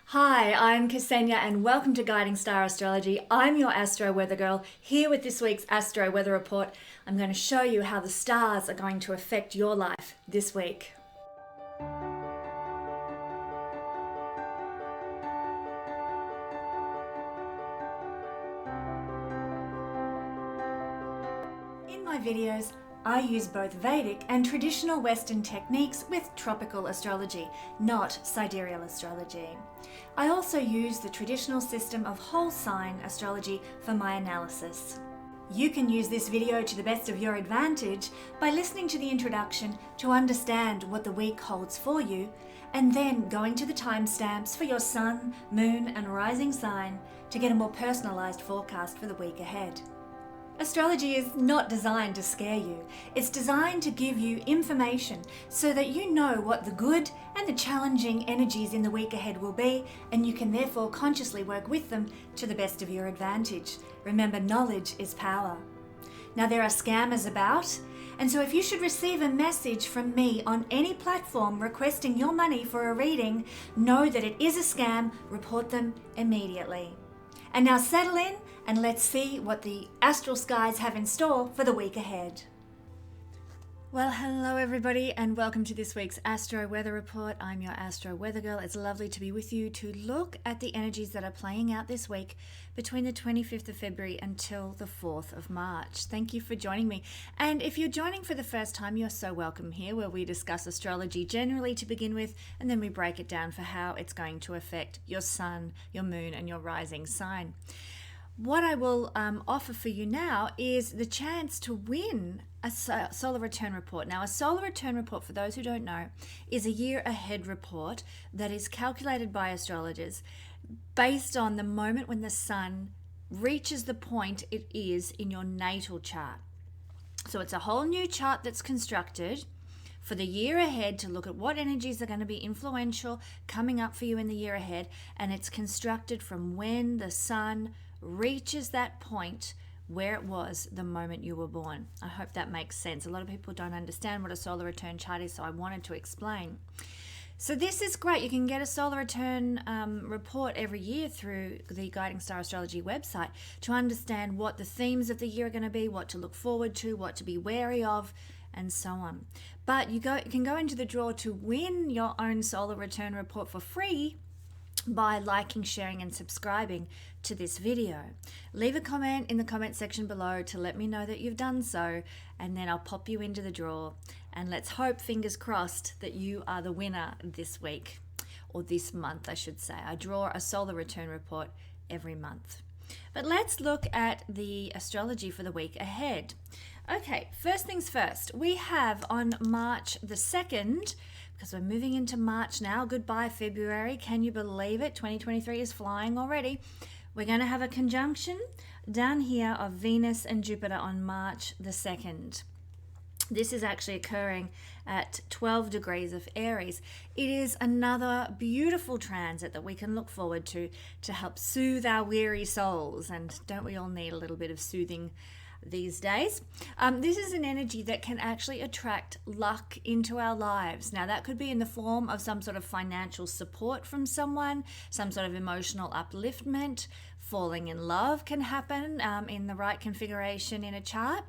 Hi, I'm Kesenya and welcome to Guiding Star Astrology. I'm your Astro Weather Girl, here with this week's Astro Weather Report. I'm going to show you how the stars are going to affect your life this week. In my videos, I use both Vedic and traditional Western techniques with tropical astrology, not sidereal astrology. I also use the traditional system of whole sign astrology for my analysis. You can use this video to the best of your advantage by listening to the introduction to understand what the week holds for you, and then going to the timestamps for your sun, moon, and rising sign to get a more personalized forecast for the week ahead. Astrology is not designed to scare you. It's designed to give you information so that you know what the good and the challenging energies in the week ahead will be, and you can therefore consciously work with them to the best of your advantage. Remember, knowledge is power. Now, there are scammers about, and so if you should receive a message from me on any platform requesting your money for a reading, know that it is a scam. Report them immediately. And now settle in and let's see what the astral skies have in store for the week ahead. Well, hello everybody and welcome to this week's Astro Weather Report. I'm your Astro Weather Girl. It's lovely to be with you to look at the energies that are playing out this week between the 25th of February until the 4th of March. Thank you for joining me. And if you're joining for the first time, you're so welcome here, where we discuss astrology generally to begin with, and then we break it down for how it's going to affect your sun, your moon, and your rising sign. What I will offer for you now is the chance to win a solar return report. Now, a solar return report, for those who don't know, is a year ahead report that is calculated by astrologers based on the moment when the sun reaches the point it is in your natal chart. So it's a whole new chart that's constructed for the year ahead to look at what energies are going to be influential coming up for you in the year ahead, and it's constructed from when the sun reaches that point where it was the moment you were born. I hope that makes sense. A lot of people don't understand what a solar return chart is, so I wanted to explain. So this is great. You can get a solar return report every year through the Guiding Star Astrology website to understand what the themes of the year are going to be, what to look forward to, what to be wary of, and so on. But you can go into the draw to win your own solar return report for free by liking, sharing, and subscribing to this video. Leave a comment in the comment section below to let me know that you've done so, and then I'll pop you into the draw. And let's hope, fingers crossed, that you are the winner this week, or this month, I should say. I draw a solar return report every month. But let's look at the astrology for the week ahead. Okay, first things first, we have on March the 2nd, because we're moving into March now. Goodbye, February. Can you believe it? 2023 is flying already. We're going to have a conjunction down here of Venus and Jupiter on March the 2nd. This is actually occurring at 12 degrees of Aries. It is another beautiful transit that we can look forward to help soothe our weary souls. And don't we all need a little bit of soothing these days? This is an energy that can actually attract luck into our lives. Now, that could be in the form of some sort of financial support from someone, some sort of emotional upliftment. Falling in love can happen in the right configuration in a chart,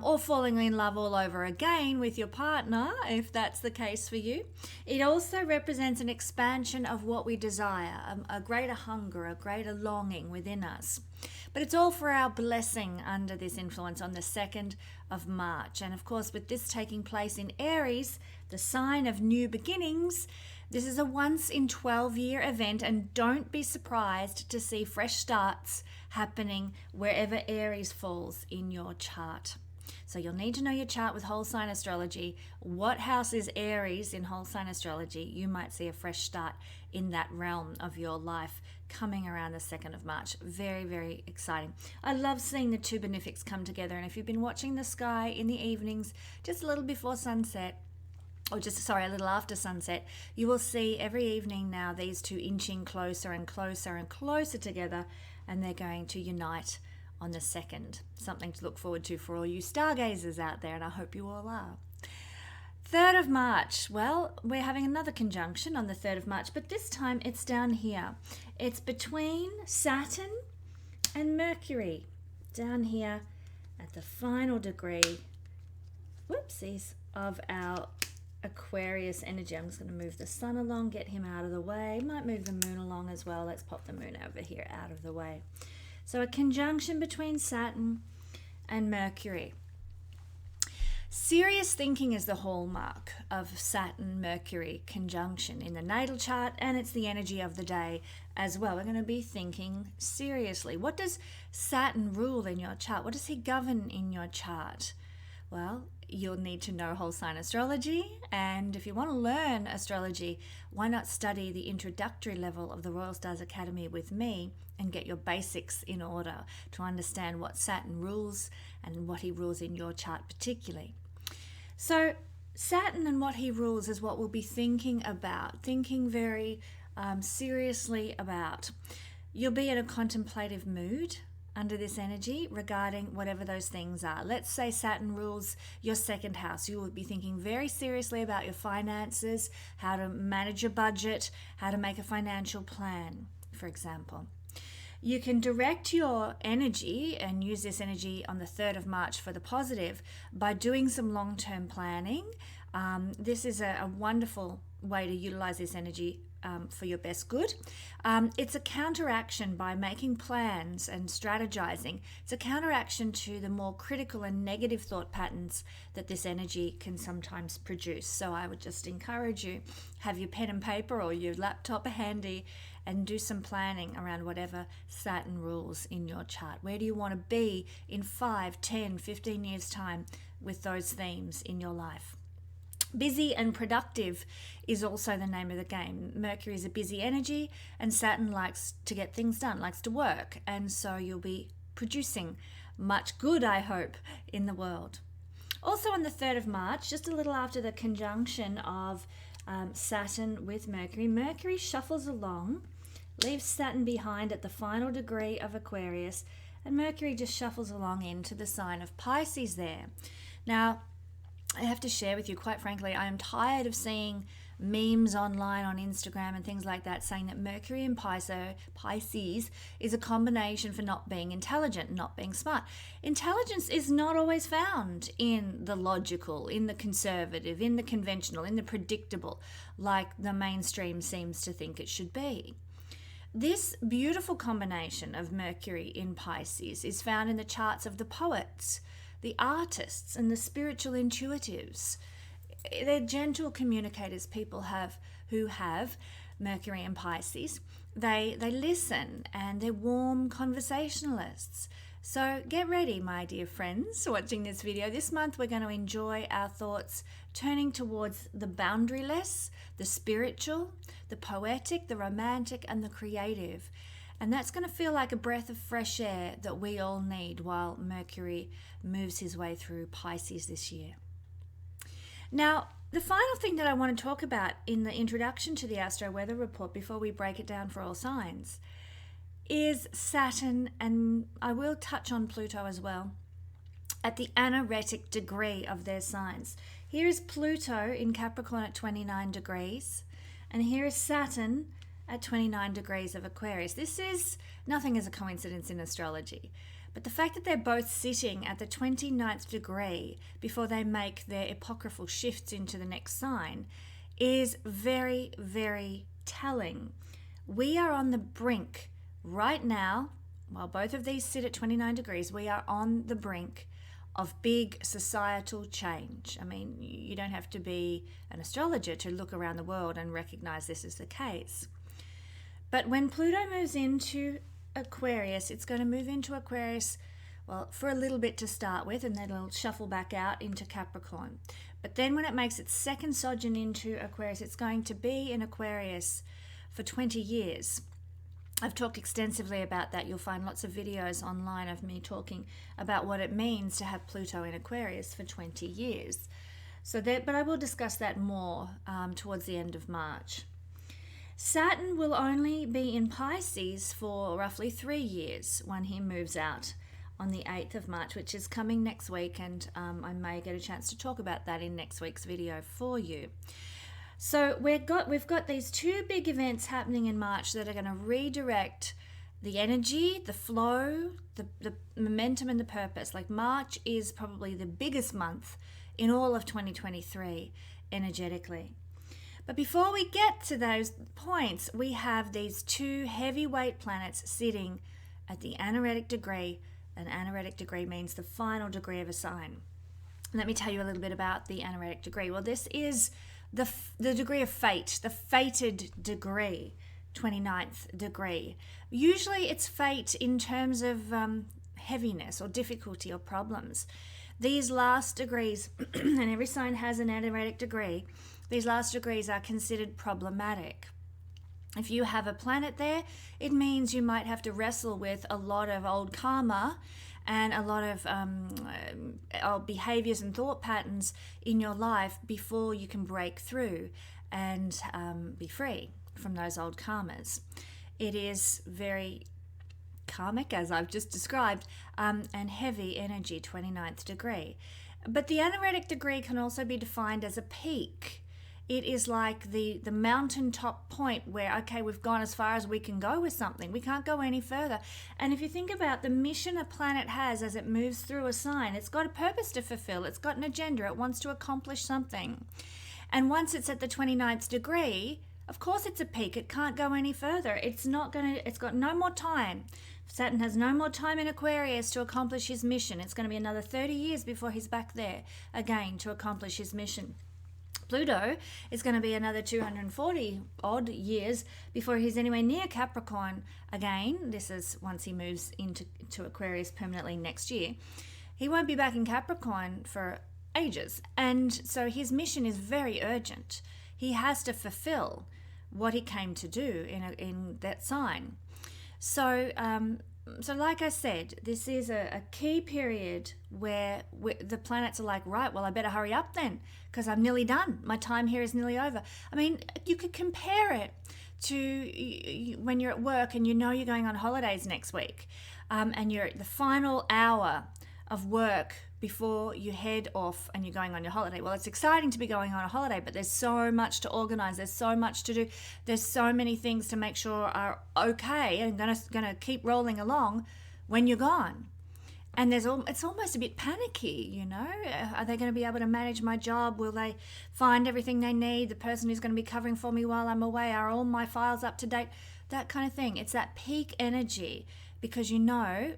or falling in love all over again with your partner, if that's the case for you. It also represents an expansion of what we desire, a greater hunger, a greater longing within us. But it's all for our blessing under this influence on the 2nd of March. And of course, with this taking place in Aries, the sign of new beginnings, this is a once in 12-year event, and don't be surprised to see fresh starts happening wherever Aries falls in your chart. So you'll need to know your chart with whole sign astrology. What house is Aries in whole sign astrology? You might see a fresh start in that realm of your life coming around the 2nd of March. Very, very exciting. I love seeing the two benefics come together. And if you've been watching the sky in the evenings, just a little before sunset, a little after sunset, you will see every evening now these two inching closer and closer and closer together, and they're going to unite on the 2nd. Something to look forward to for all you stargazers out there, and I hope you all are. 3rd of March. Well, we're having another conjunction on the 3rd of March, but this time it's down here. It's between Saturn and Mercury, down here at the final degree, whoopsies, of our Aquarius energy. I'm just going to move the sun along, get him out of the way. Might move the moon along as well. Let's pop the moon over here out of the way. So a conjunction between Saturn and Mercury. Serious thinking is the hallmark of Saturn-Mercury conjunction in the natal chart, and it's the energy of the day as well. We're going to be thinking seriously. What does Saturn rule in your chart? What does he govern in your chart? Well, you'll need to know whole sign astrology, and if you want to learn astrology, why not study the introductory level of the Royal Stars Academy with me and get your basics in order to understand what Saturn rules and what he rules in your chart particularly. So Saturn and what he rules is what we'll be thinking about, thinking very seriously about. You'll be in a contemplative mood under this energy regarding whatever those things are. Let's say Saturn rules your 2nd house. You will be thinking very seriously about your finances, how to manage your budget, how to make a financial plan, for example. You can direct your energy and use this energy on the 3rd of March for the positive by doing some long-term planning. This is a wonderful way to utilize this energy for your best good. It's a counteraction by making plans and strategizing. It's a counteraction to the more critical and negative thought patterns that this energy can sometimes produce. So I would just encourage you, have your pen and paper or your laptop handy and do some planning around whatever Saturn rules in your chart. Where do you want to be in 5, 10, 15 years' time with those themes in your life? Busy and productive is also the name of the game. Mercury is a busy energy, and Saturn likes to get things done, likes to work, and so you'll be producing much good, I hope, in the world. Also on the 3rd of March, just a little after the conjunction of Saturn with Mercury, Mercury shuffles along, leaves Saturn behind at the final degree of Aquarius, and Mercury just shuffles along into the sign of Pisces there. Now, I have to share with you, quite frankly, I am tired of seeing memes online on Instagram and things like that saying that Mercury in Pisces is a combination for not being intelligent, not being smart. Intelligence is not always found in the logical, in the conservative, in the conventional, in the predictable, like the mainstream seems to think it should be. This beautiful combination of Mercury in Pisces is found in the charts of the poets, the artists, and the spiritual intuitives. They're gentle communicators, people who have Mercury in Pisces. They listen, and they're warm conversationalists. So get ready, my dear friends, watching this video. This month we're going to enjoy our thoughts turning towards the boundaryless, the spiritual, the poetic, the romantic, and the creative. And that's going to feel like a breath of fresh air that we all need while Mercury moves his way through Pisces this year. Now, the final thing that I want to talk about in the introduction to the Astro Weather Report before we break it down for all signs is Saturn, and I will touch on Pluto as well, at the Anaretic degree of their signs. Here is Pluto in Capricorn at 29 degrees, and here is Saturn at 29 degrees of Aquarius. This is nothing as a coincidence in astrology, but the fact that they're both sitting at the 29th degree before they make their apocryphal shifts into the next sign is very, very telling. We are on the brink right now, while both of these sit at 29 degrees, we are on the brink of big societal change. I mean, you don't have to be an astrologer to look around the world and recognize this is the case. But when Pluto moves into Aquarius, it's going to move into Aquarius, well, for a little bit to start with, and then it'll shuffle back out into Capricorn. But then when it makes its second sojourn into Aquarius, it's going to be in Aquarius for 20 years. I've talked extensively about that. You'll find lots of videos online of me talking about what it means to have Pluto in Aquarius for 20 years. But I will discuss that more towards the end of March. Saturn will only be in Pisces for roughly 3 years when he moves out on the 8th of March, which is coming next week, and I may get a chance to talk about that in next week's video for you. So we've got these two big events happening in March that are going to redirect the energy, the flow, the momentum, and the purpose. Like, March is probably the biggest month in all of 2023 energetically. But before we get to those points, we have these two heavyweight planets sitting at the Anaretic degree. An Anaretic degree means the final degree of a sign. Let me tell you a little bit about the Anaretic degree. Well, this is the degree of fate, the fated degree, 29th degree. Usually it's fate in terms of heaviness or difficulty or problems. These last degrees, and every sign has an Anaretic degree, these last degrees are considered problematic. If you have a planet there, it means you might have to wrestle with a lot of old karma and a lot of old behaviors and thought patterns in your life before you can break through and be free from those old karmas. It is very karmic, as I've just described, and heavy energy, 29th degree. But the Anaretic degree can also be defined as a peak. It is like the mountaintop point where, okay, we've gone as far as we can go with something. We can't go any further. And if you think about the mission a planet has as it moves through a sign, it's got a purpose to fulfill. It's got an agenda. It wants to accomplish something. And once it's at the 29th degree, of course it's a peak. It can't go any further. It's got no more time. Saturn has no more time in Aquarius to accomplish his mission. It's going to be another 30 years before he's back there again to accomplish his mission. Pluto is going to be another 240 odd years before he's anywhere near Capricorn again. This is once he moves into Aquarius permanently next year. He won't be back in Capricorn for ages. And so his mission is very urgent. He has to fulfill what he came to do in that sign. So like I said, this is a key period where the planets are like, right, well, I better hurry up then, because I'm nearly done. My time here is nearly over. I mean, you could compare it to when you're at work and you know you're going on holidays next week, and you're at the final hour of work before you head off and you're going on your holiday. Well, it's exciting to be going on a holiday, but there's so much to organize. There's so much to do. There's so many things to make sure are okay and gonna keep rolling along when you're gone. And it's almost a bit panicky, you know. Are they going to be able to manage my job? Will they find everything they need? The person who's going to be covering for me while I'm away, are all my files up to date? That kind of thing. It's that peak energy, because you know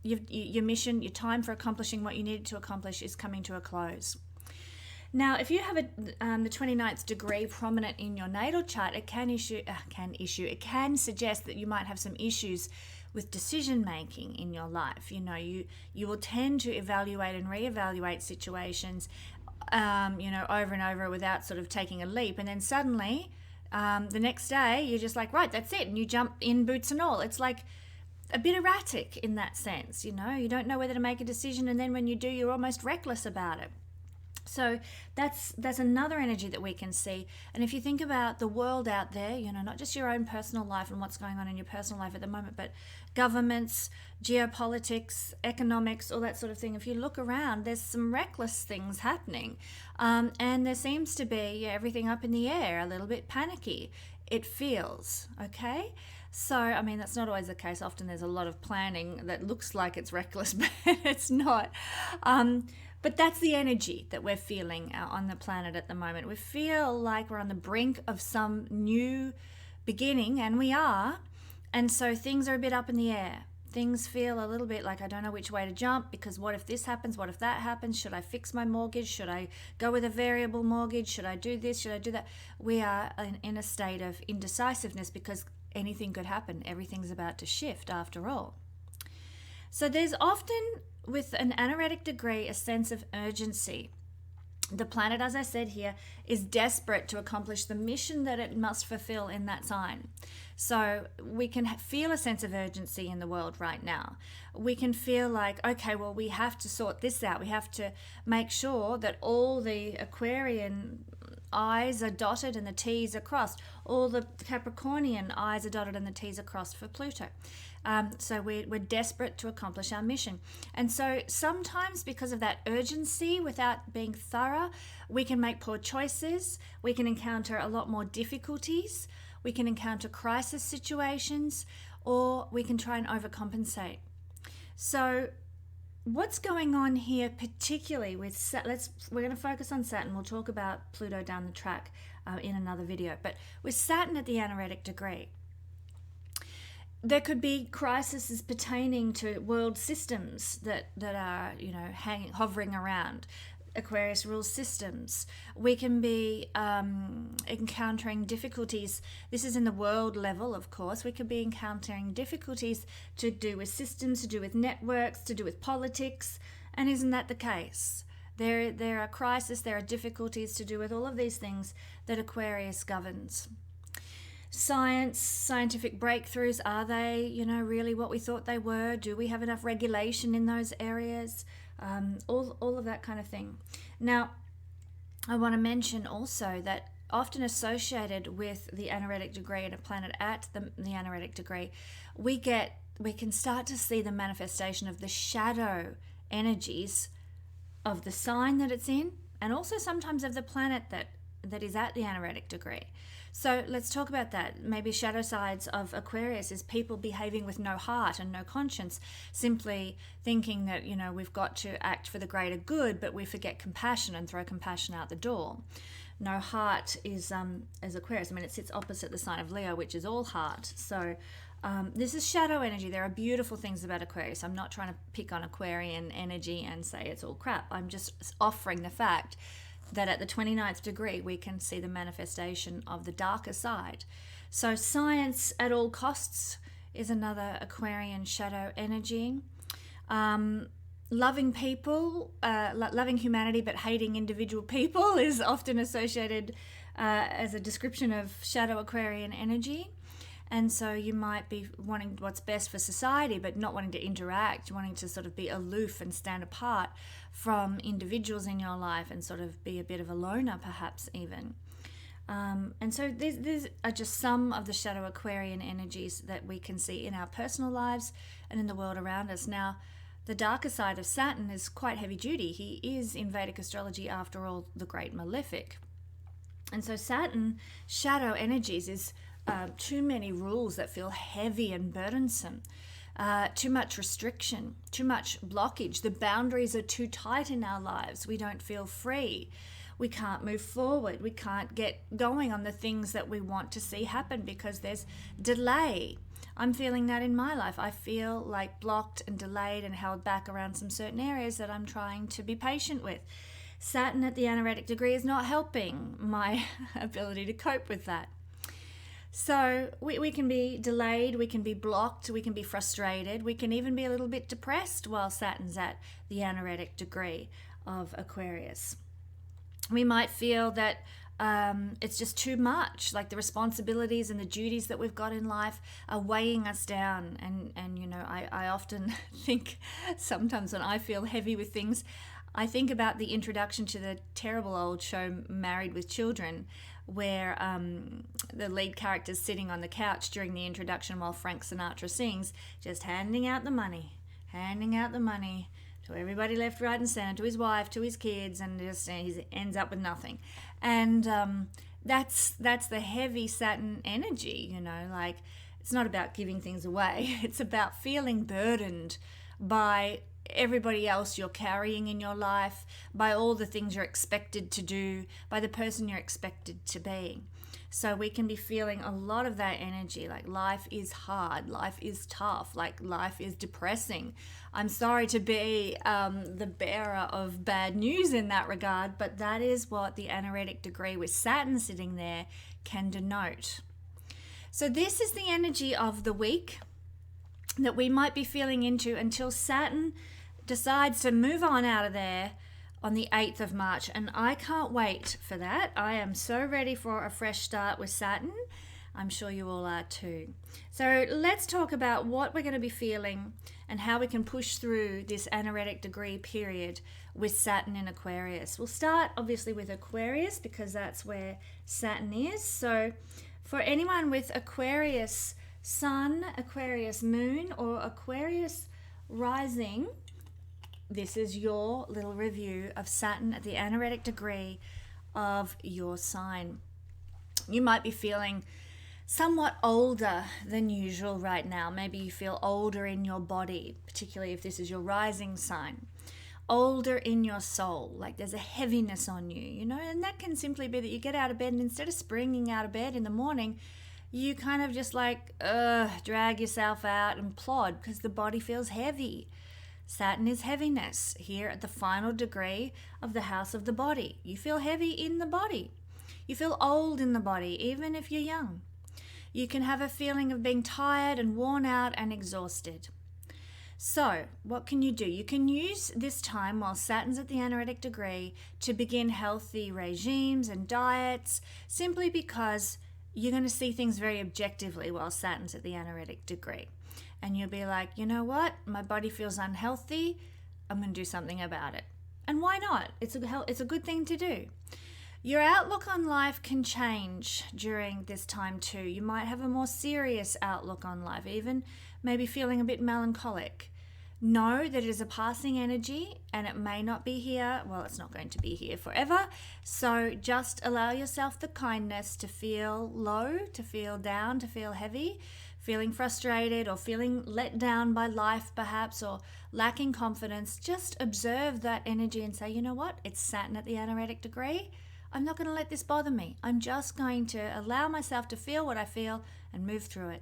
your mission, your time for accomplishing what you needed to accomplish is coming to a close. Now, if you have the 29th degree prominent in your natal chart, it can suggest that you might have some issues with decision making in your life. You know, you will tend to evaluate and reevaluate situations, over and over without sort of taking a leap, and then suddenly the next day you're just like, right, that's it, and you jump in, boots and all. It's like a bit erratic in that sense, you know. You don't know whether to make a decision, and then when you do, you're almost reckless about it. So that's another energy that we can see. And if you think about the world out there, you know, not just your own personal life and what's going on in your personal life at the moment, but governments, geopolitics, economics, all that sort of thing. If you look around, there's some reckless things happening. And there seems to be everything up in the air, a little bit panicky. It feels, okay? So, I mean, that's not always the case. Often there's a lot of planning that looks like it's reckless, but it's not. But that's the energy that we're feeling on the planet at the moment. We feel like we're on the brink of some new beginning, and we are. And so things are a bit up in the air. Things feel a little bit like I don't know which way to jump, because what if this happens? What if that happens? Should I fix my mortgage? Should I go with a variable mortgage? Should I do this? Should I do that? We are in a state of indecisiveness because anything could happen. Everything's about to shift after all. So there's often, with an Anaretic degree, a sense of urgency. The planet, as I said here, is desperate to accomplish the mission that it must fulfill in that sign. So we can feel a sense of urgency in the world right now. We can feel like, okay, well, we have to sort this out. We have to make sure that all the Aquarian I's are dotted and the T's are crossed. All the Capricornian I's are dotted and the T's are crossed for Pluto. So we're desperate to accomplish our mission. And so sometimes because of that urgency, without being thorough, we can make poor choices. We can encounter a lot more difficulties. We can encounter crisis situations, or we can try and overcompensate. So what's going on here, particularly with we're going to focus on Saturn. We'll talk about Pluto down the track in another video. But with Saturn at the Anaretic degree, there could be crises pertaining to world systems that are, you know, hovering around. Aquarius rules systems. We can be encountering difficulties. This is in the world level, of course. We could be encountering difficulties to do with systems, to do with networks, to do with politics. And isn't that the case? There are crises, there are difficulties to do with all of these things that Aquarius governs. Science, scientific breakthroughs, are they, you know, really what we thought they were? Do we have enough regulation in those areas? All of that kind of thing. Now, I want to mention also that often associated with the Anaretic degree and a planet at the Anaretic degree, we can start to see the manifestation of the shadow energies of the sign that it's in, and also sometimes of the planet that is at the Anaretic degree. So let's talk about that. Maybe shadow sides of Aquarius is people behaving with no heart and no conscience, simply thinking that, you know, we've got to act for the greater good, but we forget compassion and throw compassion out the door. No heart is, as Aquarius, I mean, it sits opposite the sign of Leo, which is all heart. So this is shadow energy. There are beautiful things about Aquarius. I'm not trying to pick on Aquarian energy and say it's all crap. I'm just offering the fact that at the 29th degree, we can see the manifestation of the darker side. So science at all costs is another Aquarian shadow energy. Loving people, loving humanity but hating individual people is often associated as a description of shadow Aquarian energy. And so you might be wanting what's best for society, but not wanting to interact, wanting to sort of be aloof and stand apart from individuals in your life and sort of be a bit of a loner, perhaps even. And so these are just some of the shadow Aquarian energies that we can see in our personal lives and in the world around us. Now, the darker side of Saturn is quite heavy duty. He is, in Vedic astrology, after all, the great malefic. And so Saturn, shadow energies, is too many rules that feel heavy and burdensome, too much restriction, too much blockage. The boundaries are too tight in our lives. We don't feel free. We can't move forward. We can't get going on the things that we want to see happen because there's delay. I'm feeling that in my life. I feel like blocked and delayed and held back around some certain areas that I'm trying to be patient with. Saturn at the Anaretic degree is not helping my ability to cope with that. So we can be delayed, we can be blocked, we can be frustrated, we can even be a little bit depressed while Saturn's at the Anaretic degree of Aquarius. We might feel that it's just too much, like the responsibilities and the duties that we've got in life are weighing us down. And you know, I often think sometimes when I feel heavy with things, I think about the introduction to the terrible old show Married with Children, where the lead character's sitting on the couch during the introduction while Frank Sinatra sings, just handing out the money to everybody left, right, and center, to his wife, to his kids, and just he ends up with nothing. And that's the heavy Saturn energy, you know, like it's not about giving things away. It's about feeling burdened by everybody else you're carrying in your life, by all the things you're expected to do, by the person you're expected to be. So we can be feeling a lot of that energy, like life is hard, life is tough, like life is depressing. I'm sorry to be the bearer of bad news in that regard, but that is what the Anaretic degree with Saturn sitting there can denote. So this is the energy of the week that we might be feeling into until Saturn decides to move on out of there on the 8th of March. And I can't wait for that. I am so ready for a fresh start with Saturn. I'm sure you all are too. So let's talk about what we're going to be feeling and how we can push through this anaretic degree period with Saturn in Aquarius. We'll start obviously with Aquarius because that's where Saturn is. So for anyone with Aquarius Sun, Aquarius Moon, or Aquarius Rising, this is your little review of Saturn at the anaretic degree of your sign. You might be feeling somewhat older than usual right now. Maybe you feel older in your body, particularly if this is your rising sign. Older in your soul, like there's a heaviness on you, and that can simply be that you get out of bed and instead of springing out of bed in the morning, you kind of just drag yourself out and plod because the body feels heavy. Saturn is heaviness here at the final degree of the house of the body. You feel heavy in the body. You feel old in the body, even if you're young. You can have a feeling of being tired and worn out and exhausted. So, what can you do? You can use this time while Saturn's at the anaretic degree to begin healthy regimes and diets, simply because you're going to see things very objectively while Saturn's at the anaretic degree. And you'll be like, you know what? My body feels unhealthy. I'm going to do something about it. And why not? It's a good thing to do. Your outlook on life can change during this time too. You might have a more serious outlook on life, even maybe feeling a bit melancholic. Know that it is a passing energy and it may not be here. Well, it's not going to be here forever. So just allow yourself the kindness to feel low, to feel down, to feel heavy, feeling frustrated or feeling let down by life perhaps, or lacking confidence. Just observe that energy and say, you know what? It's Saturn at the anaretic degree. I'm not going to let this bother me. I'm just going to allow myself to feel what I feel and move through it.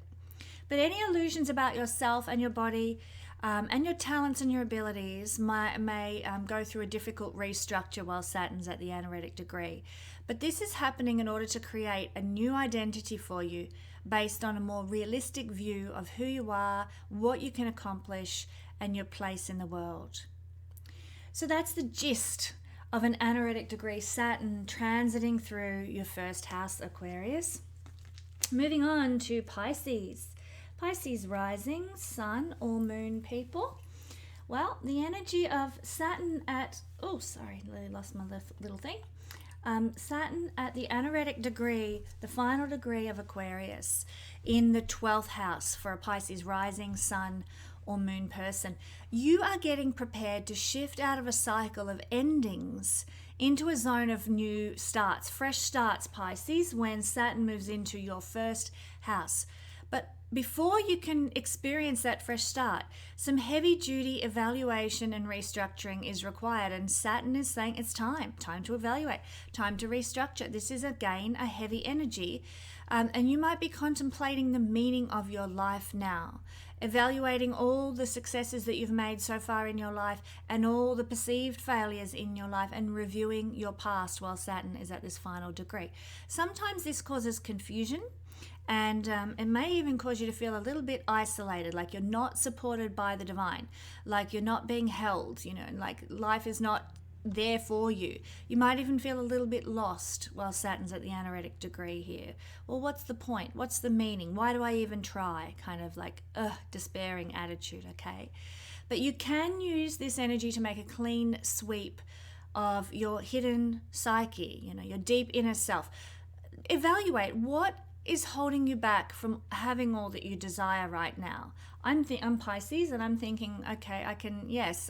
But any illusions about yourself and your body and your talents and your abilities may go through a difficult restructure while Saturn's at the anaretic degree. But this is happening in order to create a new identity for you based on a more realistic view of who you are, what you can accomplish, and your place in the world. So that's the gist of an anaretic degree Saturn transiting through your first house, Aquarius. Moving on to Pisces. Pisces rising, sun or moon people. Well, the energy of Saturn at, I lost my little thing. Saturn at the anaretic degree, the final degree of Aquarius, in the 12th house for a Pisces rising, sun or moon person. You are getting prepared to shift out of a cycle of endings into a zone of new starts, fresh starts, Pisces, when Saturn moves into your first house. But before you can experience that fresh start, some heavy-duty evaluation and restructuring is required. And Saturn is saying it's time to evaluate, time to restructure. This is, again, a heavy energy. And you might be contemplating the meaning of your life now, evaluating all the successes that you've made so far in your life and all the perceived failures in your life, and reviewing your past while Saturn is at this final degree. Sometimes this causes confusion, and it may even cause you to feel a little bit isolated, like you're not supported by the divine, like you're not being held, like life is not there for you. You might even feel a little bit lost while Saturn's at the anaretic degree here. Well, what's the point? What's the meaning? Why do I even try? Kind of like, despairing attitude, okay? But you can use this energy to make a clean sweep of your hidden psyche, your deep inner self. Evaluate what is holding you back from having all that you desire right now. I'm Pisces, and I'm thinking, okay,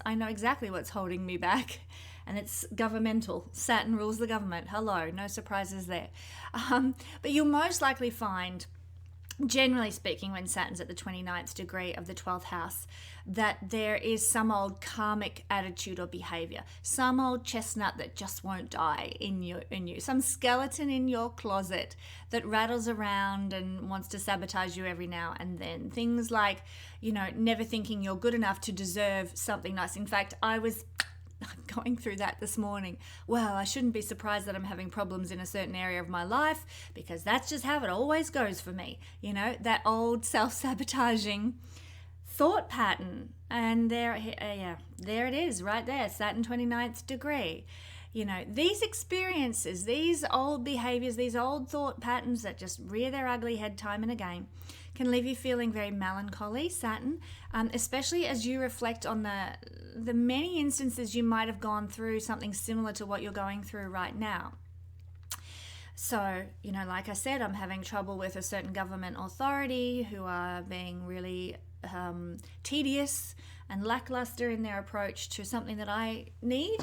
I know exactly what's holding me back, and it's governmental. Saturn rules the government. Hello, no surprises there. But you'll most likely find, generally speaking, when Saturn's at the 29th degree of the 12th house, that there is some old karmic attitude or behavior, some old chestnut that just won't die in you, some skeleton in your closet that rattles around and wants to sabotage you every now and then. Things like, never thinking you're good enough to deserve something nice. In fact, I was going through that this morning. Well, I shouldn't be surprised that I'm having problems in a certain area of my life, because that's just how it always goes for me. That old self-sabotaging thought pattern. And there it is right there, Saturn 29th degree. these experiences, these old behaviors, these old thought patterns that just rear their ugly head time and again can leave you feeling very melancholy, Saturn, especially as you reflect on the many instances you might have gone through something similar to what you're going through right now. So, like I said, I'm having trouble with a certain government authority who are being really tedious and lackluster in their approach to something that I need.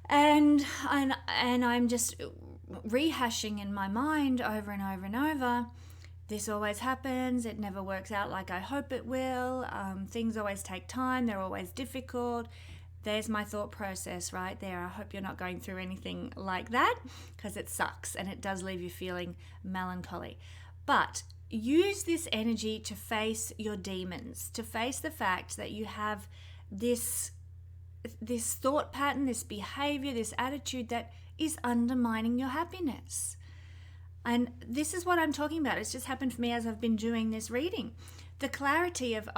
And I'm just rehashing in my mind over and over and over, this always happens, it never works out like I hope it will, things always take time, they're always difficult. There's my thought process right there. I hope you're not going through anything like that, because it sucks and it does leave you feeling melancholy. But use this energy to face your demons, to face the fact that you have this thought pattern, this behavior, this attitude that is undermining your happiness. And this is what I'm talking about. It's just happened for me as I've been doing this reading. The clarity of,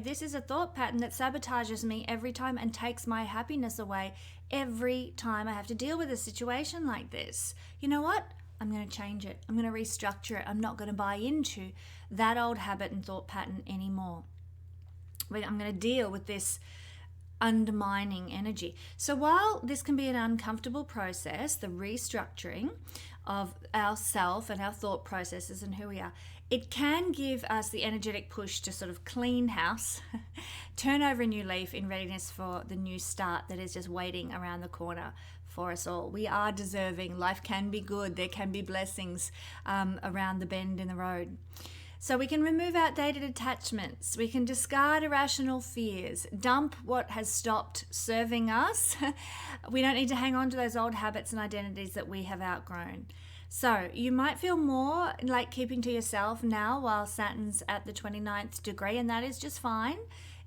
this is a thought pattern that sabotages me every time and takes my happiness away every time I have to deal with a situation like this. You know what? I'm going to change it. I'm going to restructure it. I'm not going to buy into that old habit and thought pattern anymore. I'm going to deal with this undermining energy. So while this can be an uncomfortable process, the restructuring of ourself and our thought processes and who we are, it can give us the energetic push to sort of clean house, turn over a new leaf in readiness for the new start that is just waiting around the corner for us all. We are deserving. Life can be good. There can be blessings around the bend in the road. So we can remove outdated attachments. We can discard irrational fears, dump what has stopped serving us. We don't need to hang on to those old habits and identities that we have outgrown. So you might feel more like keeping to yourself now while Saturn's at the 29th degree, and that is just fine.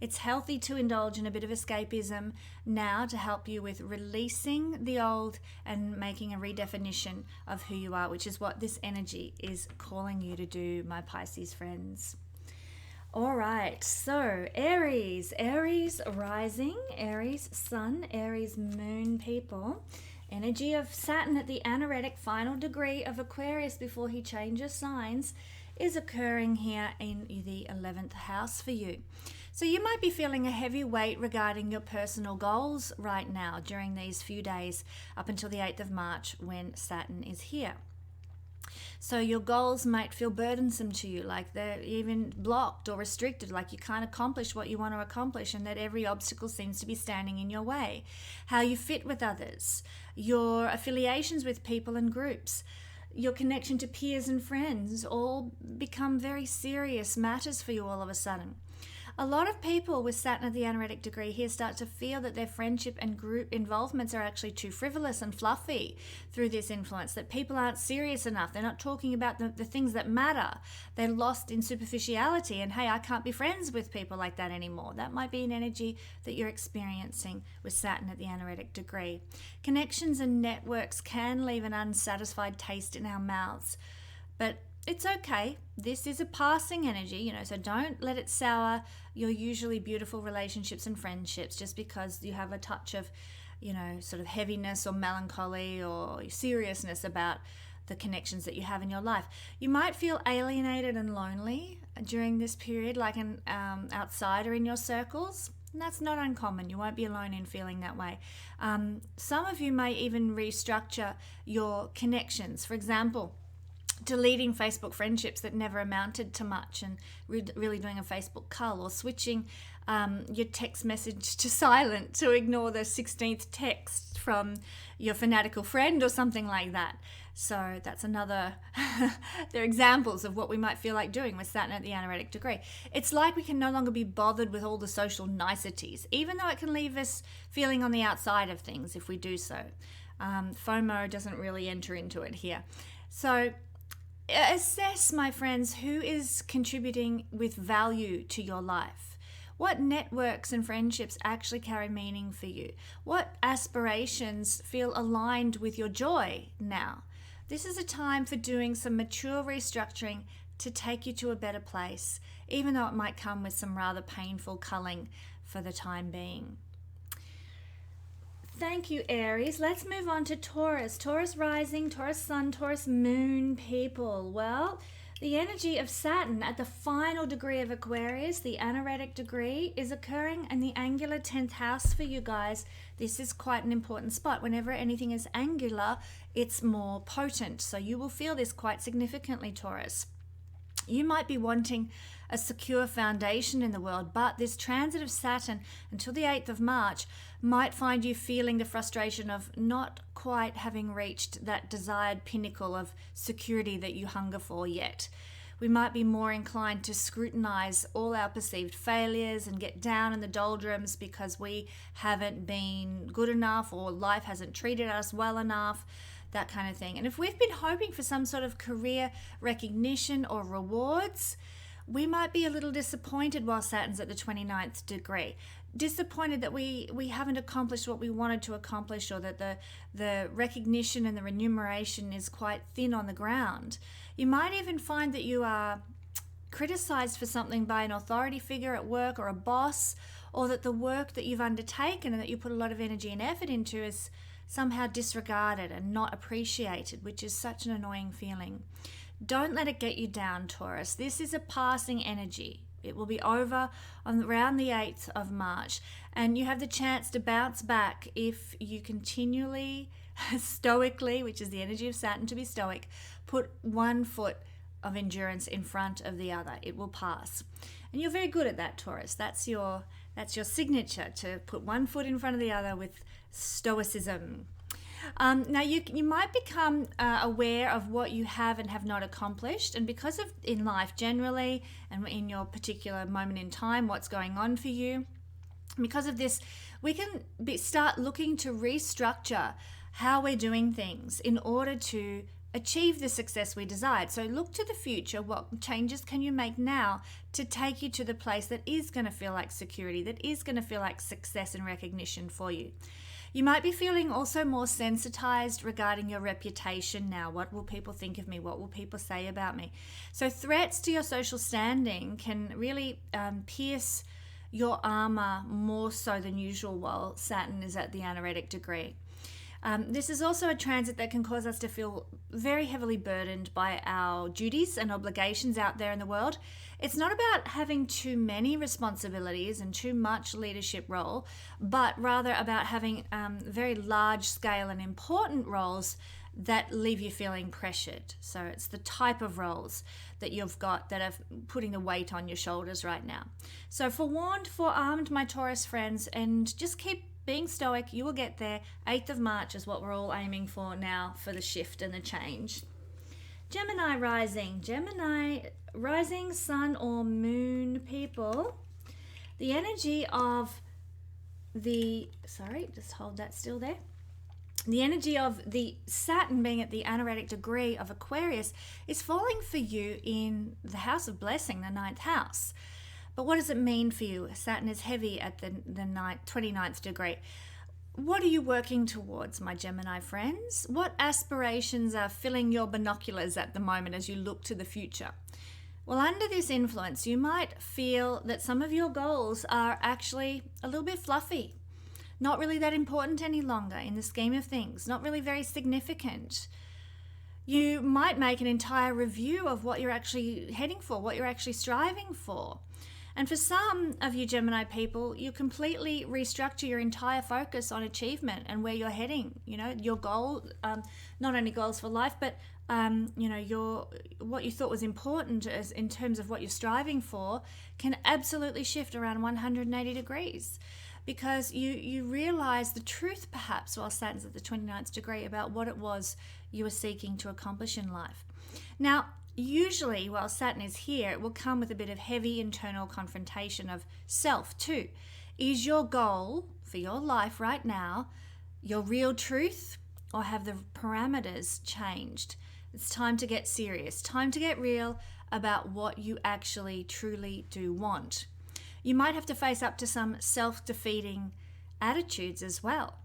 It's healthy to indulge in a bit of escapism now to help you with releasing the old and making a redefinition of who you are, which is what this energy is calling you to do, my Pisces friends. All right, so Aries rising, Aries sun, Aries moon people. Energy of Saturn at the Anaretic final degree of Aquarius before he changes signs is occurring here in the 11th house for you. So you might be feeling a heavy weight regarding your personal goals right now during these few days up until the 8th of March when Saturn is here. So your goals might feel burdensome to you, like they're even blocked or restricted, like you can't accomplish what you want to accomplish and that every obstacle seems to be standing in your way. How you fit with others, your affiliations with people and groups, your connection to peers and friends all become very serious matters for you all of a sudden. A lot of people with Saturn at the Anaretic degree here start to feel that their friendship and group involvements are actually too frivolous and fluffy through this influence, that people aren't serious enough. They're not talking about the things that matter. They're lost in superficiality and, hey, I can't be friends with people like that anymore. That might be an energy that you're experiencing with Saturn at the Anaretic degree. Connections and networks can leave an unsatisfied taste in our mouths, but it's okay. This is a passing energy, so don't let it sour your usually beautiful relationships and friendships just because you have a touch of, sort of heaviness or melancholy or seriousness about the connections that you have in your life. You might feel alienated and lonely during this period, like an outsider in your circles. And that's not uncommon. You won't be alone in feeling that way. Some of you may even restructure your connections. For example, deleting Facebook friendships that never amounted to much and really doing a Facebook cull, or switching your text message to silent to ignore the 16th text from your fanatical friend or something like that. So that's another, they're examples of what we might feel like doing with Saturn at the Anaretic degree. It's like we can no longer be bothered with all the social niceties, even though it can leave us feeling on the outside of things if we do so. FOMO doesn't really enter into it here. So assess, my friends, who is contributing with value to your life. What networks and friendships actually carry meaning for you? What aspirations feel aligned with your joy now? This is a time for doing some mature restructuring to take you to a better place, even though it might come with some rather painful culling for the time being. Thank you, Aries. Let's move on to Taurus. Taurus rising, Taurus sun, Taurus moon people. Well, the energy of Saturn at the final degree of Aquarius, the Anaretic degree, is occurring in the angular 10th house for you guys. This is quite an important spot. Whenever anything is angular, it's more potent. So you will feel this quite significantly, Taurus. You might be wanting a secure foundation in the world, but this transit of Saturn until the 8th of March might find you feeling the frustration of not quite having reached that desired pinnacle of security that you hunger for yet. We might be more inclined to scrutinize all our perceived failures and get down in the doldrums because we haven't been good enough or life hasn't treated us well enough. That kind of thing. And if we've been hoping for some sort of career recognition or rewards, we might be a little disappointed while Saturn's at the 29th degree. Disappointed that we haven't accomplished what we wanted to accomplish, or that the recognition and the remuneration is quite thin on the ground. You might even find that you are criticized for something by an authority figure at work or a boss, or that the work that you've undertaken and that you put a lot of energy and effort into is somehow disregarded and not appreciated, which is such an annoying feeling. Don't let it get you down, Taurus. This is a passing energy. It will be over on around the 8th of March, and you have the chance to bounce back if you continually, stoically, which is the energy of Saturn, to be stoic, put one foot of endurance in front of the other. It will pass. And you're very good at that, Taurus. That's your signature, to put one foot in front of the other with stoicism. Now you might become aware of what you have and have not accomplished, and because of in life generally and in your particular moment in time, what's going on for you, because of this, we can start looking to restructure how we're doing things in order to achieve the success we desired. So look to the future. What changes can you make now to take you to the place that is going to feel like security, that is going to feel like success and recognition for you? You might be feeling also more sensitized regarding your reputation now. What will people think of me? What will people say about me? So threats to your social standing can really pierce your armor more so than usual while Saturn is at the Anaretic degree. This is also a transit that can cause us to feel very heavily burdened by our duties and obligations out there in the world. It's not about having too many responsibilities and too much leadership role, but rather about having very large scale and important roles that leave you feeling pressured. So it's the type of roles that you've got that are putting the weight on your shoulders right now. So forewarned, forearmed, my Taurus friends, and just keep being stoic. You will get there. 8th of March is what we're all aiming for now for the shift and the change. Gemini rising. Gemini rising, sun or moon people. The energy of the, just hold that still there. The energy of the Saturn being at the Anaretic degree of Aquarius is falling for you in the house of blessing, the 9th house. But what does it mean for you? Saturn is heavy at the 29th degree. What are you working towards, my Gemini friends? What aspirations are filling your binoculars at the moment as you look to the future? Well, under this influence, you might feel that some of your goals are actually a little bit fluffy, not really that important any longer in the scheme of things, not really very significant. You might make an entire review of what you're actually heading for, what you're actually striving for. And for some of you Gemini people, you completely restructure your entire focus on achievement and where you're heading. You know, your goal, not only goals for life, but what you thought was important as in terms of what you're striving for can absolutely shift around 180 degrees. Because you realize the truth perhaps while Saturn's at the 29th degree about what it was you were seeking to accomplish in life. Now, usually while Saturn is here, it will come with a bit of heavy internal confrontation of self too. Is your goal for your life right now your real truth, or have the parameters changed? It's time to get serious, time to get real about what you actually truly do want. You might have to face up to some self-defeating attitudes as well.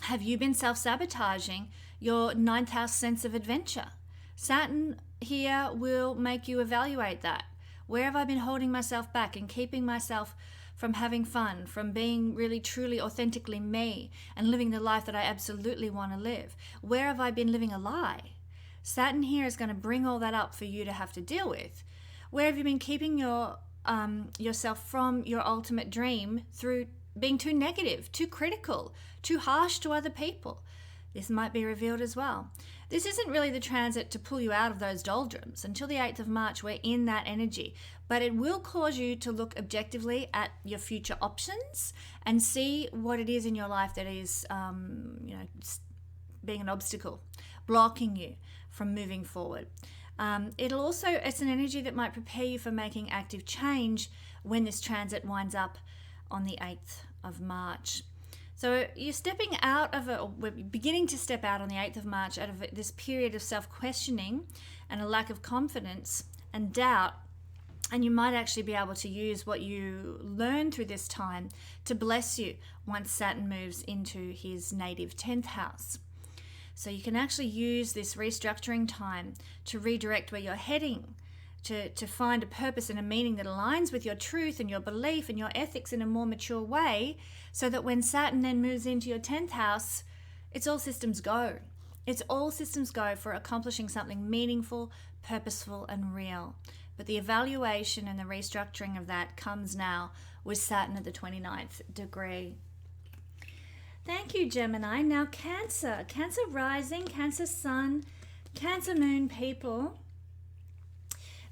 Have you been self-sabotaging your 9th house sense of adventure? Saturn here will make you evaluate that. Where have I been holding myself back and keeping myself from having fun, from being really truly authentically me and living the life that I absolutely want to live? Where have I been living a lie? Saturn here is going to bring all that up for you to have to deal with. Where have you been keeping yourself from your ultimate dream through being too negative, too critical, too harsh to other people? This might be revealed as well. This isn't really the transit to pull you out of those doldrums. Until the 8th of March, we're in that energy. But it will cause you to look objectively at your future options and see what it is in your life that is, being an obstacle, blocking you from moving forward. It's an energy that might prepare you for making active change when this transit winds up on the 8th of March. So you're stepping out of we're beginning to step out on the 8th of March out of this period of self-questioning and a lack of confidence and doubt. And you might actually be able to use what you learn through this time to bless you once Saturn moves into his native 10th house. So you can actually use this restructuring time to redirect where you're heading, to find a purpose and a meaning that aligns with your truth and your belief and your ethics in a more mature way, so that when Saturn then moves into your 10th house, it's all systems go. It's all systems go for accomplishing something meaningful, purposeful, and real. But the evaluation and the restructuring of that comes now with Saturn at the 29th degree. Thank you, Gemini. Now, Cancer. Cancer rising, Cancer sun, Cancer moon people.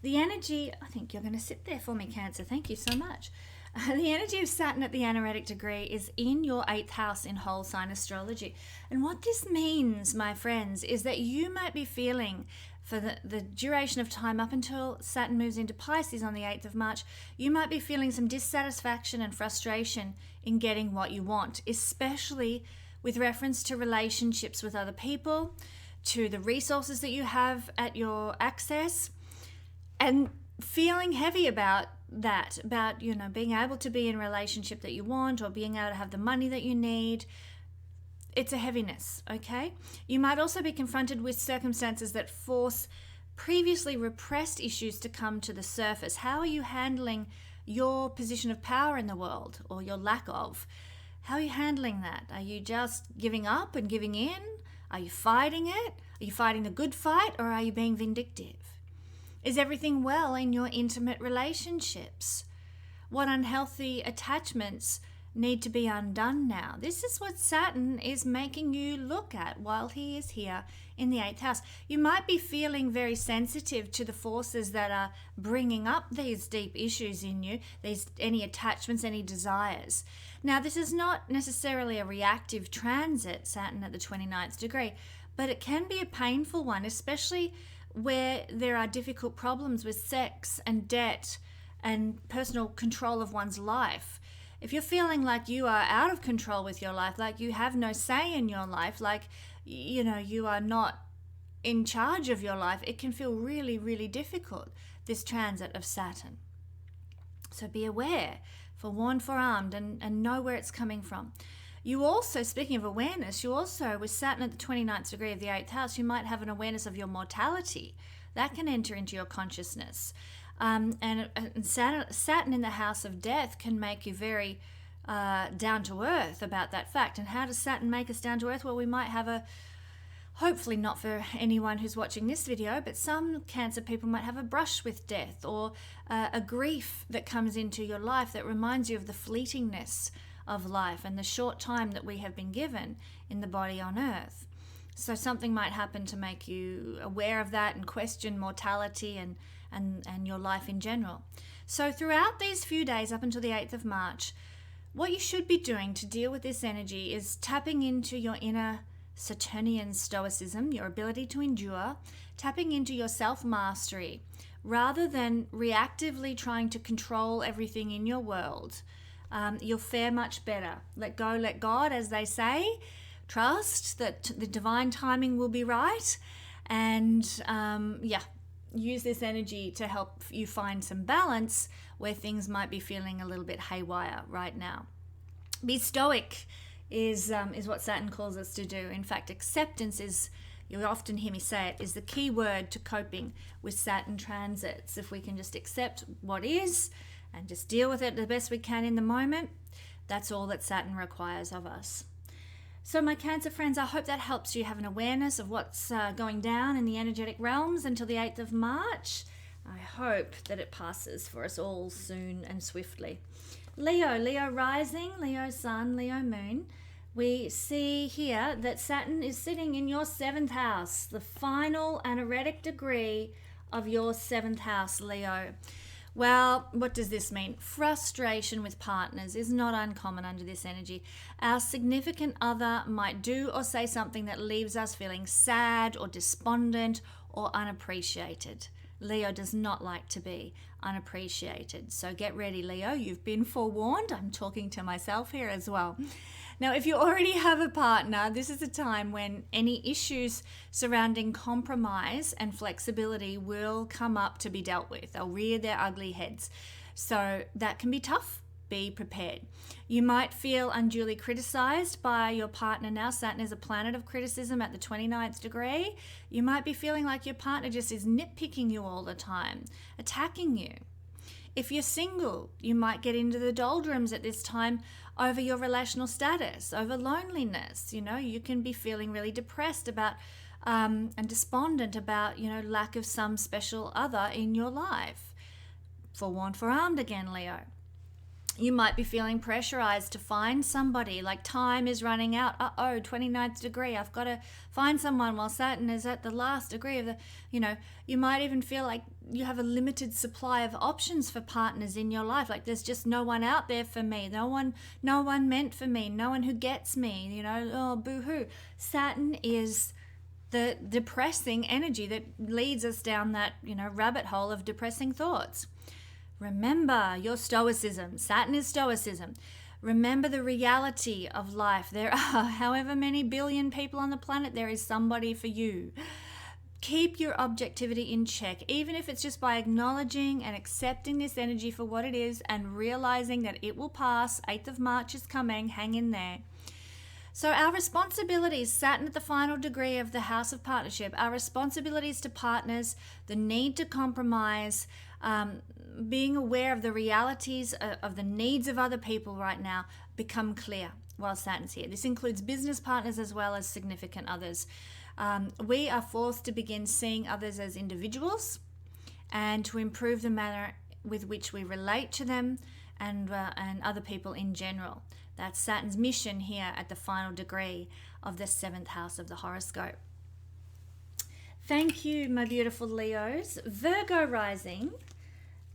The energy, I think you're going to sit there for me, Cancer. Thank you so much. The energy of Saturn at the Anaretic degree is in your 8th house in whole sign astrology. And what this means, my friends, is that you might be feeling for the duration of time up until Saturn moves into Pisces on the 8th of March, you might be feeling some dissatisfaction and frustration in getting what you want, especially with reference to relationships with other people, to the resources that you have at your access, and feeling heavy about that, about, being able to be in a relationship that you want or being able to have the money that you need. It's a heaviness, okay? You might also be confronted with circumstances that force previously repressed issues to come to the surface. How are you handling your position of power in the world, or your lack of? How are you handling that? Are you just giving up and giving in? Are you fighting it? Are you fighting the good fight, or are you being vindictive? Is everything well in your intimate relationships? What unhealthy attachments need to be undone now? This is what Saturn is making you look at while he is here in the 8th house. You might be feeling very sensitive to the forces that are bringing up these deep issues in you, any attachments, any desires. Now, this is not necessarily a reactive transit, Saturn at the 29th degree, but it can be a painful one, especially where there are difficult problems with sex and debt and personal control of one's life. If you're feeling like you are out of control with your life, like you have no say in your life, like, you are not in charge of your life, it can feel really, really difficult, this transit of Saturn. So be aware, forewarned, forearmed, and know where it's coming from. You also, speaking of awareness, with Saturn at the 29th degree of the 8th house, you might have an awareness of your mortality. That can enter into your consciousness. And Saturn in the house of death can make you very down to earth about that fact. And how does Saturn make us down to earth? Well, we might have hopefully not for anyone who's watching this video, but some Cancer people might have a brush with death, or a grief that comes into your life that reminds you of the fleetingness of life and the short time that we have been given in the body on earth. So something might happen to make you aware of that and question mortality and your life in general. So throughout these few days up until the 8th of March, what you should be doing to deal with this energy is tapping into your inner Saturnian stoicism, your ability to endure, tapping into your self-mastery, rather than reactively trying to control everything in your world. You'll fare much better. Let go, let God, as they say. Trust that the divine timing will be right. And use this energy to help you find some balance where things might be feeling a little bit haywire right now. Be stoic is what Saturn calls us to do. In fact, acceptance is, you'll often hear me say it, is the key word to coping with Saturn transits. If we can just accept what is and just deal with it the best we can in the moment. That's all that Saturn requires of us. So my Cancer friends, I hope that helps you have an awareness of what's going down in the energetic realms until the 8th of March. I hope that it passes for us all soon and swiftly. Leo rising, Leo sun, Leo moon. We see here that Saturn is sitting in your 7th house, the final anaretic degree of your 7th house, Leo. Well, what does this mean? Frustration with partners is not uncommon under this energy. Our significant other might do or say something that leaves us feeling sad or despondent or unappreciated. Leo does not like to be unappreciated. So get ready, Leo. You've been forewarned. I'm talking to myself here as well. Now, if you already have a partner, this is a time when any issues surrounding compromise and flexibility will come up to be dealt with. They'll rear their ugly heads. So that can be tough. Be prepared. You might feel unduly criticized by your partner now. Saturn is a planet of criticism at the 29th degree. You might be feeling like your partner just is nitpicking you all the time, attacking you. If you're single, you might get into the doldrums at this time over your relational status, over loneliness. You can be feeling really depressed about and despondent about, lack of some special other in your life. Forewarned, forearmed again, Leo. You might be feeling pressurized to find somebody, like time is running out. 29th degree, I've got to find someone while Saturn is at the last degree of the, you might even feel like you have a limited supply of options for partners in your life. Like there's just no one out there for me. No one meant for me. No one who gets me, boo-hoo. Saturn is the depressing energy that leads us down that, rabbit hole of depressing thoughts. Remember your stoicism. Saturn is stoicism. Remember the reality of life. There are however many billion people on the planet, there is somebody for you. Keep your objectivity in check, even if it's just by acknowledging and accepting this energy for what it is and realizing that it will pass. 8th of March is coming. Hang in there. So our responsibilities, Saturn at the final degree of the House of Partnership, our responsibilities to partners, the need to compromise, being aware of the realities of the needs of other people right now become clear while Saturn's here. This includes business partners as well as significant others. We are forced to begin seeing others as individuals and to improve the manner with which we relate to them and other people in general. That's Saturn's mission here at the final degree of the 7th house of the horoscope. Thank you, my beautiful Leos. Virgo rising,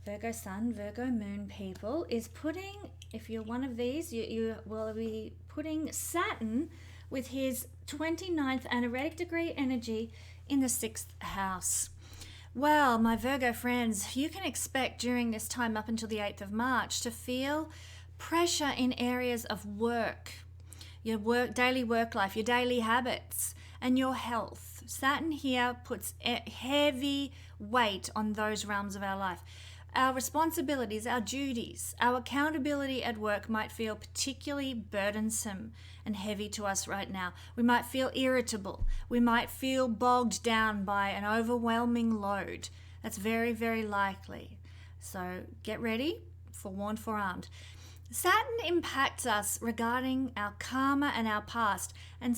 Virgo sun, Virgo moon people is putting, if you're one of these, you will be putting Saturn with his 29th anaretic degree energy in the 6th house. Well, my Virgo friends, you can expect during this time up until the 8th of March to feel pressure in areas of work, your daily work life, your daily habits, and your health. Saturn here puts heavy weight on those realms of our life. Our responsibilities, our duties, our accountability at work might feel particularly burdensome and heavy to us right now. We might feel irritable. We might feel bogged down by an overwhelming load. That's very, very likely. So get ready, forewarned, forearmed. Saturn impacts us regarding our karma and our past. And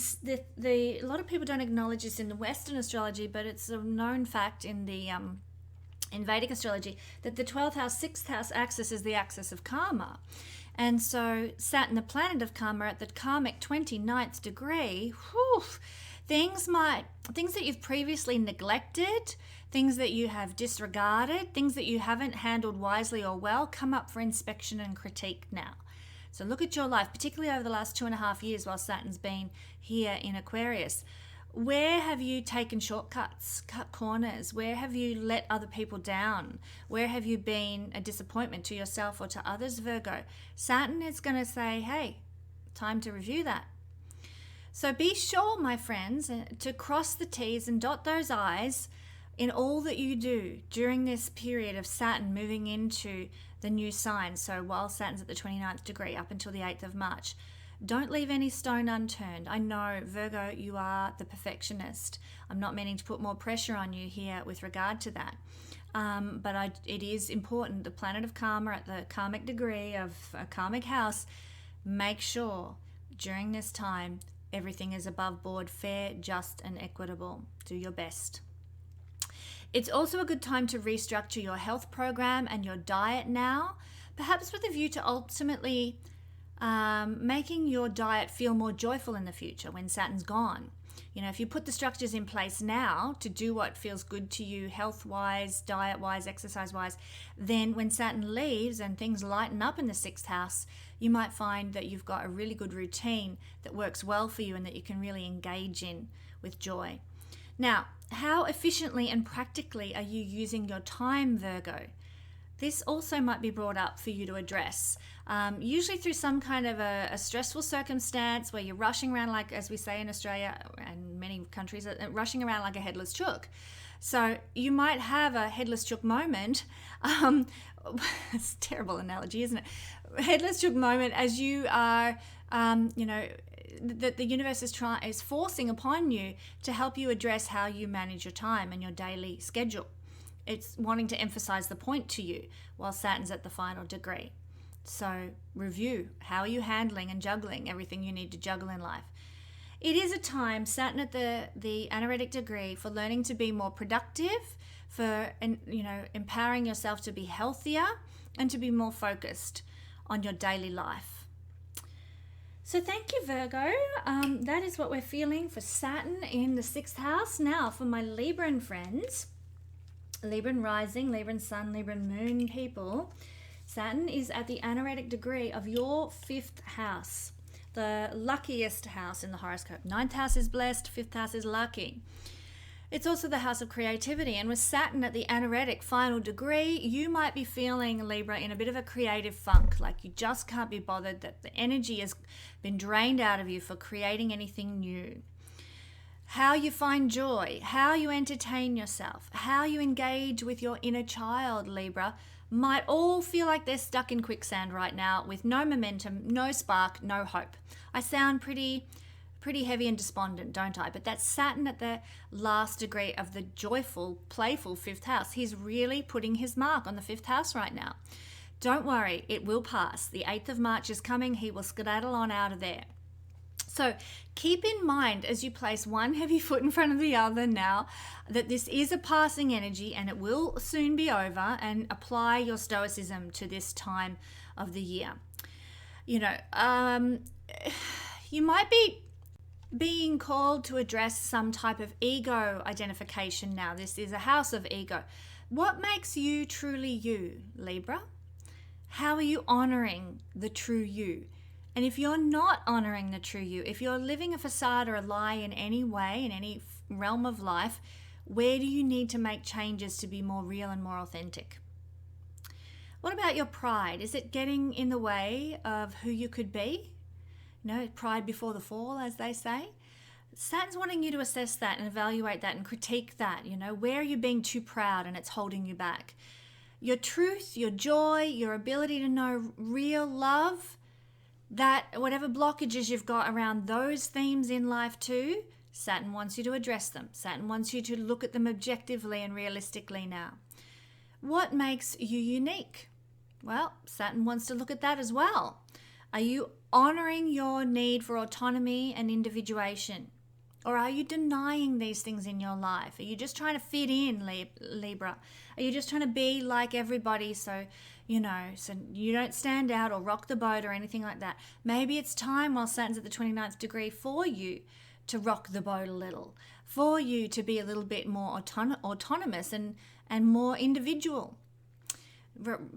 a lot of people don't acknowledge this in the Western astrology, but it's a known fact in the in Vedic astrology that the 12th house, 6th house axis is the axis of karma. And so Saturn, the planet of karma, at the karmic 29th degree, things that you've previously neglected, things that you have disregarded, things that you haven't handled wisely or well, come up for inspection and critique now. So look at your life, particularly over the last 2.5 years while Saturn's been here in Aquarius. Where have you taken shortcuts, cut corners? Where have you let other people down? Where have you been a disappointment to yourself or to others, Virgo? Saturn is going to say, hey, time to review that. So be sure, my friends, to cross the T's and dot those I's in all that you do during this period of Saturn moving into the new sign. So while Saturn's at the 29th degree up until the 8th of March, don't leave any stone unturned. I know, Virgo, you are the perfectionist. I'm not meaning to put more pressure on you here with regard to that. but it is important. The planet of karma at the karmic degree of a karmic house, make sure during this time everything is above board, fair, just, and equitable. Do your best. It's also a good time to restructure your health program and your diet now, perhaps with a view to ultimately making your diet feel more joyful in the future when Saturn's gone. You know, if you put the structures in place now to do what feels good to you health-wise, diet-wise, exercise-wise, then when Saturn leaves and things lighten up in the 6th house, you might find that you've got a really good routine that works well for you and that you can really engage in with joy. Now, how efficiently and practically are you using your time, Virgo? This also might be brought up for you to address, usually through some kind of a stressful circumstance where you're rushing around, like, as we say in Australia and many countries, rushing around like a headless chook. So you might have a headless chook moment. It's a terrible analogy, isn't it? Headless chook moment as you are, that the universe is forcing upon you to help you address how you manage your time and your daily schedule. It's wanting to emphasize the point to you while Saturn's at the final degree. So review, how are you handling and juggling everything you need to juggle in life? It is a time, Saturn at the Anaretic degree, for learning to be more productive, for empowering yourself to be healthier and to be more focused on your daily life. So thank you, Virgo. That is what we're feeling for Saturn in the 6th house. Now for my Libran friends, Libran rising, Libran sun, Libran moon people, Saturn is at the Anaretic degree of your 5th house, the luckiest house in the horoscope. 9th house is blessed, 5th house is lucky. It's also the house of creativity, and with Saturn at the Anaretic final degree, you might be feeling, Libra, in a bit of a creative funk, like you just can't be bothered, that the energy has been drained out of you for creating anything new. How you find joy, how you entertain yourself, how you engage with your inner child, Libra, might all feel like they're stuck in quicksand right now with no momentum, no spark, no hope. I sound pretty heavy and despondent, don't I? But that's Saturn at the last degree of the joyful, playful 5th house. He's really putting his mark on the 5th house right now. Don't worry, it will pass. The 8th of March is coming. He will skedaddle on out of there. So keep in mind as you place one heavy foot in front of the other now that this is a passing energy and it will soon be over, and apply your stoicism to this time of the year. You might be being called to address some type of ego identification now. This is a house of ego. What makes you truly you, Libra? How are you honoring the true you? And if you're not honoring the true you, if you're living a facade or a lie in any way, in any realm of life, where do you need to make changes to be more real and more authentic? What about your pride? Is it getting in the way of who you could be? Pride before the fall, as they say. Saturn's wanting you to assess that and evaluate that and critique that. Where are you being too proud and it's holding you back? Your truth, your joy, your ability to know real love, that whatever blockages you've got around those themes in life too, Saturn wants you to address them. Saturn wants you to look at them objectively and realistically now. What makes you unique? Well, Saturn wants to look at that as well. Are you honoring your need for autonomy and individuation? Or are you denying these things in your life? Are you just trying to fit in, Libra? Are you just trying to be like everybody so you don't stand out or rock the boat or anything like that? Maybe it's time, while Saturn's at the 29th degree, for you to rock the boat a little, for you to be a little bit more autonomous and more individual.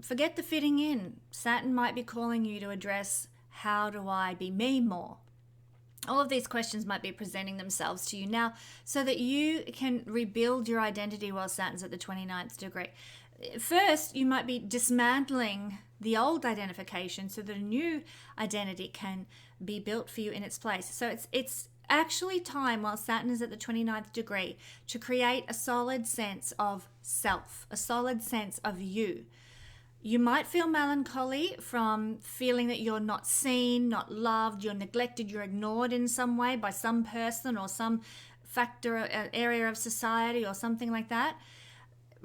Forget the fitting in. Saturn might be calling you to address, how do I be me more? All of these questions might be presenting themselves to you now so that you can rebuild your identity while Saturn's at the 29th degree. First, you might be dismantling the old identification so that a new identity can be built for you in its place. So it's actually time, while Saturn is at the 29th degree, to create a solid sense of self, a solid sense of you. You might feel melancholy from feeling that you're not seen, not loved, you're neglected, you're ignored in some way by some person or some factor, area of society or something like that.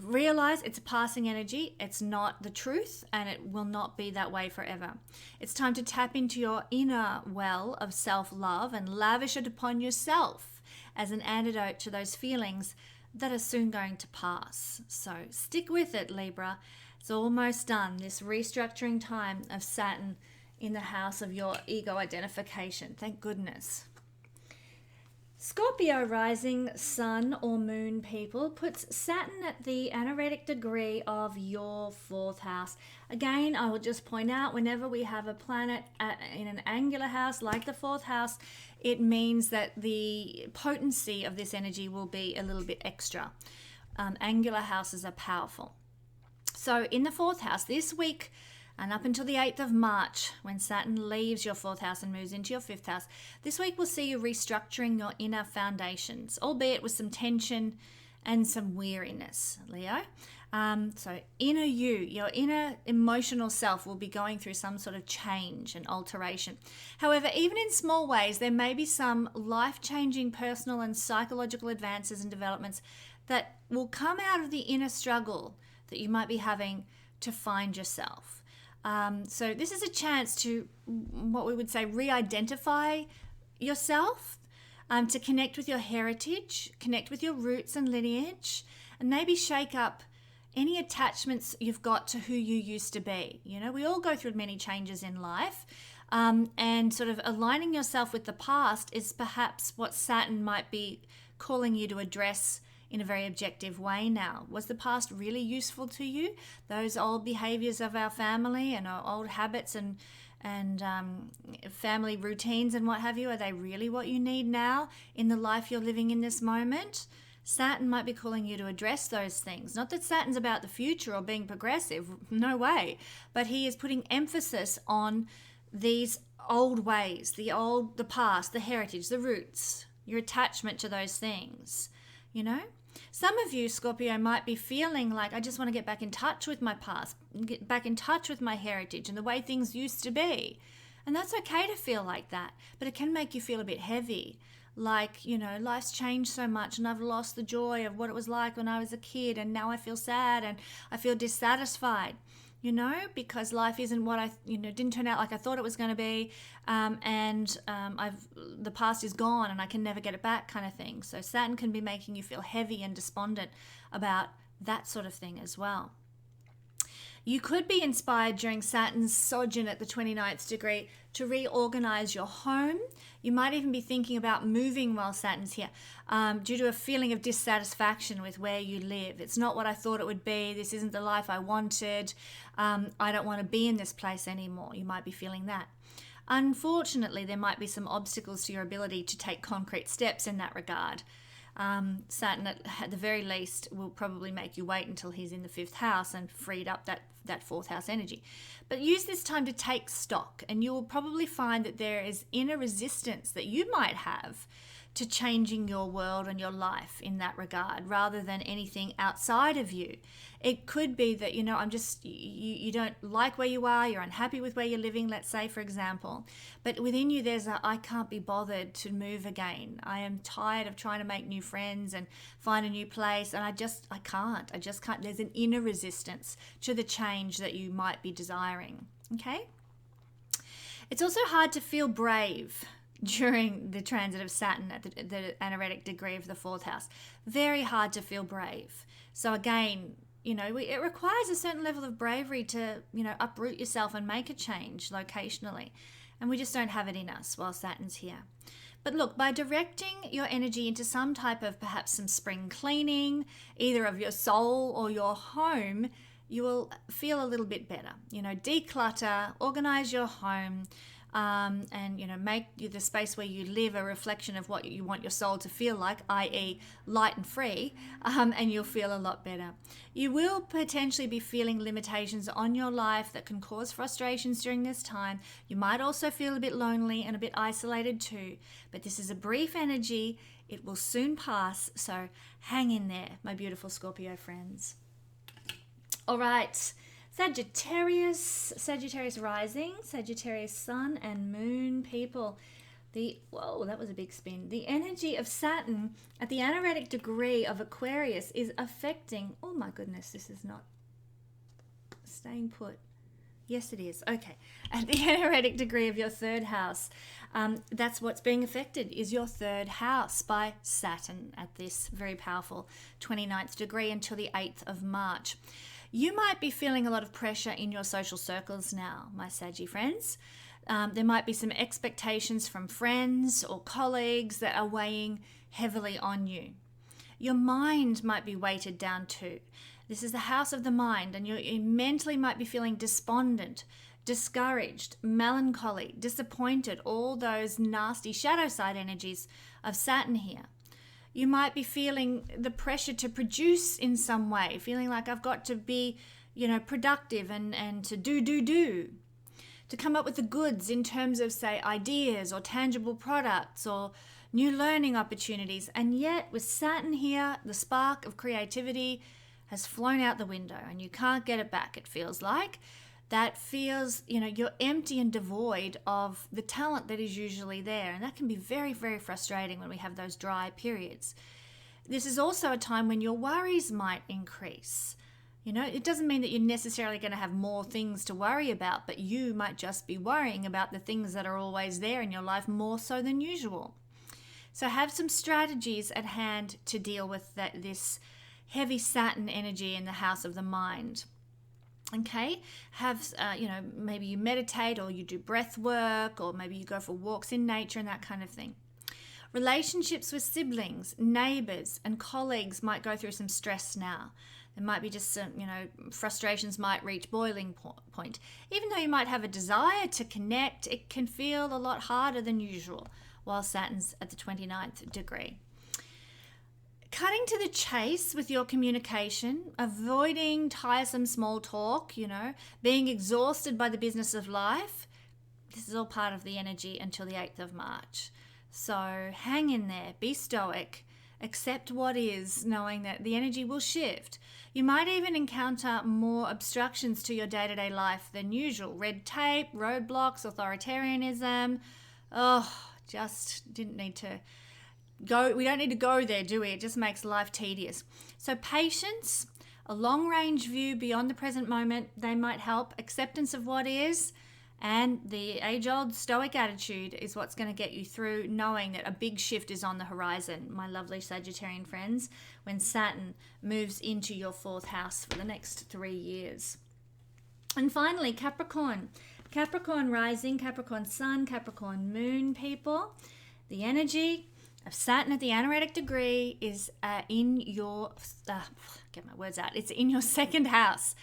realize it's a passing energy. It's not the truth, and it will not be that way forever. It's time to tap into your inner well of self-love and lavish it upon yourself as an antidote to those feelings that are soon going to pass. So stick with it, Libra. It's almost done, this restructuring time of Saturn in the house of your ego identification. Thank goodness. Scorpio rising sun or moon people puts Saturn at the anaretic degree of your 4th house. Again, I will just point out, whenever we have a planet in an angular house like the 4th house, it means that the potency of this energy will be a little bit extra. Angular houses are powerful. So in the 4th house this week, and up until the 8th of March, when Saturn leaves your 4th house and moves into your 5th house, this week will see you restructuring your inner foundations, albeit with some tension and some weariness, Leo. So inner you, your inner emotional self, will be going through some sort of change and alteration. However, even in small ways, there may be some life-changing personal and psychological advances and developments that will come out of the inner struggle that you might be having to find yourself. So this is a chance to, what we would say, re-identify yourself, to connect with your heritage, connect with your roots and lineage, and maybe shake up any attachments you've got to who you used to be. You know, we all go through many changes in life, and sort of aligning yourself with the past is perhaps what Saturn might be calling you to address in a very objective way now. Was the past really useful to you? Those old behaviors of our family and our old habits and family routines and what have you, are they really what you need now in the life you're living in this moment? Saturn might be calling you to address those things. Not that Saturn's about the future or being progressive, no way, but he is putting emphasis on these old ways, the past, the heritage, the roots, your attachment to those things, you know? Some of you, Scorpio, might be feeling like, I just want to get back in touch with my past, get back in touch with my heritage and the way things used to be. And that's okay to feel like that, but it can make you feel a bit heavy. Like, you know, life's changed so much and I've lost the joy of what it was like when I was a kid, and now I feel sad and I feel dissatisfied, you know, because life isn't what didn't turn out like I thought it was going to be, the past is gone and I can never get it back, kind of thing. So Saturn can be making you feel heavy and despondent about that sort of thing as well. You could be inspired during Saturn's sojourn at the 29th degree to reorganize your home. You might even be thinking about moving while Saturn's here, due to a feeling of dissatisfaction with where you live. It's not what I thought it would be. This isn't the life I wanted. I don't want to be in this place anymore. You might be feeling that. Unfortunately, there might be some obstacles to your ability to take concrete steps in that regard. Saturn, at the very least, will probably make you wait until he's in the 5th house and freed up that 4th house energy. But use this time to take stock, and you will probably find that there is inner resistance that you might have to changing your world and your life in that regard, rather than anything outside of you. It could be that, you know, you don't like where you are, you're unhappy with where you're living, let's say, for example. But within you, there's I can't be bothered to move again. I am tired of trying to make new friends and find a new place, and I just can't. There's an inner resistance to the change that you might be desiring, okay? It's also hard to feel brave during the transit of Saturn at the anaretic degree of the 4th house. Very hard to feel brave. So again, you know, it requires a certain level of bravery to, you know, uproot yourself and make a change locationally. And we just don't have it in us while Saturn's here. But look, by directing your energy into some type of perhaps some spring cleaning, either of your soul or your home, you will feel a little bit better. You know, declutter, organize your home, and, you know, make the space where you live a reflection of what you want your soul to feel like, i.e. light and free, and you'll feel a lot better. You will potentially be feeling limitations on your life that can cause frustrations during this time. You might also feel a bit lonely and a bit isolated too, but this is a brief energy. It will soon pass, so hang in there, my beautiful Scorpio friends. All right. Sagittarius rising, Sagittarius sun and moon people. Whoa, that was a big spin. The energy of Saturn at the Anaretic degree of Aquarius is affecting, oh my goodness, this is not staying put. Yes, it is. Okay. At the Anaretic degree of your third house, that's what's being affected, is your third house by Saturn at this very powerful 29th degree until the 8th of March. You might be feeling a lot of pressure in your social circles now, my Saggy friends. There might be some expectations from friends or colleagues that are weighing heavily on you. Your mind might be weighted down too. This is the house of the mind, and you mentally might be feeling despondent, discouraged, melancholy, disappointed, all those nasty shadow side energies of Saturn here. You might be feeling the pressure to produce in some way, feeling like I've got to be, productive and to do, to come up with the goods in terms of, say, ideas or tangible products or new learning opportunities. And yet with Saturn here, the spark of creativity has flown out the window and you can't get it back, it feels like. That feels, you're empty and devoid of the talent that is usually there. And that can be very, very frustrating when we have those dry periods. This is also a time when your worries might increase. It doesn't mean that you're necessarily going to have more things to worry about, but you might just be worrying about the things that are always there in your life more so than usual. So have some strategies at hand to deal with this heavy Saturn energy in the house of the mind. Okay, maybe you meditate or you do breath work, or maybe you go for walks in nature and that kind of thing. Relationships with siblings, neighbors, and colleagues might go through some stress now. There might be just some, frustrations might reach boiling point. Even though you might have a desire to connect, it can feel a lot harder than usual while Saturn's at the 29th degree. Cutting to the chase with your communication, avoiding tiresome small talk, being exhausted by the business of life. This is all part of the energy until the 8th of March. So hang in there, be stoic, accept what is, knowing that the energy will shift. You might even encounter more obstructions to your day-to-day life than usual. Red tape, roadblocks, authoritarianism. Just didn't need to go. We don't need to go there, do we? It just makes life tedious. So patience, a long-range view beyond the present moment, they might help. Acceptance of what is, and the age-old stoic attitude is what's going to get you through, knowing that a big shift is on the horizon, my lovely Sagittarian friends, when Saturn moves into your fourth house for the next 3 years. And finally, Capricorn. Capricorn rising, Capricorn sun, Capricorn moon, people. The energy of Saturn at the Anaretic degree is in your, get my words out, it's in your second house.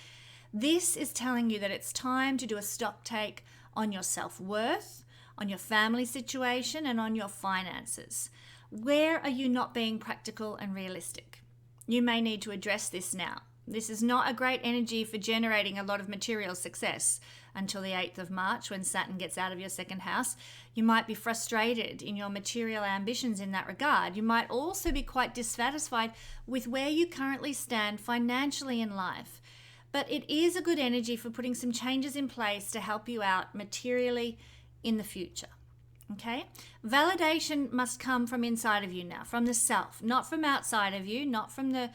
This is telling you that it's time to do a stock take on your self-worth, on your family situation, and on your finances. Where are you not being practical and realistic? You may need to address this now. This is not a great energy for generating a lot of material success until the 8th of March when Saturn gets out of your second house. You might be frustrated in your material ambitions in that regard. You might also be quite dissatisfied with where you currently stand financially in life. But it is a good energy for putting some changes in place to help you out materially in the future. Okay? Validation must come from inside of you now, from the self, not from outside of you, not from the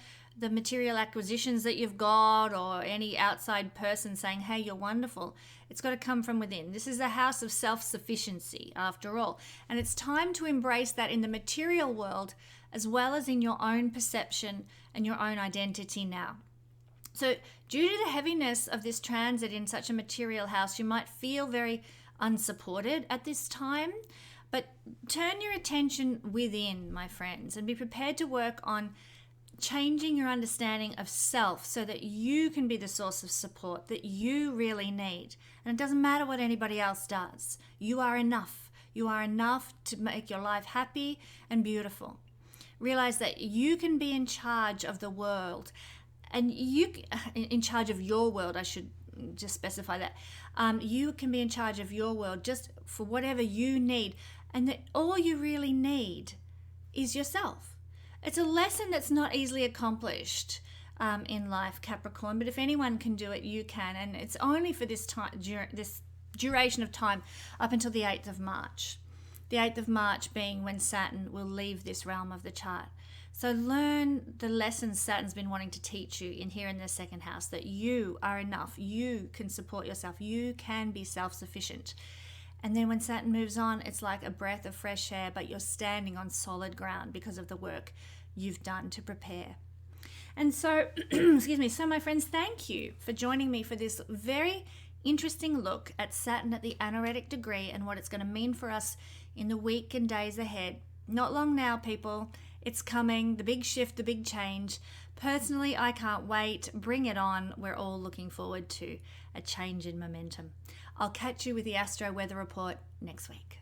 material acquisitions that you've got or any outside person saying, hey, you're wonderful. It's got to come from within. This is a house of self-sufficiency, after all. And it's time to embrace that in the material world as well as in your own perception and your own identity now. So due to the heaviness of this transit in such a material house, you might feel very unsupported at this time, but turn your attention within, my friends, and be prepared to work on changing your understanding of self so that you can be the source of support that you really need. And it doesn't matter what anybody else does. You are enough. You are enough to make your life happy and beautiful. Realize that you can be in charge of the world. And in charge of your world, I should just specify that. You can be in charge of your world just for whatever you need. And that all you really need is yourself. It's a lesson that's not easily accomplished in life, Capricorn. But if anyone can do it, you can. And it's only for this time, this duration of time up until the 8th of March. The 8th of March being when Saturn will leave this realm of the chart. So learn the lessons Saturn's been wanting to teach you in here in the second house, that you are enough, you can support yourself, you can be self-sufficient. And then when Saturn moves on, it's like a breath of fresh air, but you're standing on solid ground because of the work you've done to prepare. And so, excuse me, so my friends, thank you for joining me for this very interesting look at Saturn at the Anaretic degree and what it's going to mean for us in the week and days ahead. Not long now, people. It's coming, the big shift, the big change. Personally, I can't wait. Bring it on. We're all looking forward to a change in momentum. I'll catch you with the Astro Weather Report next week.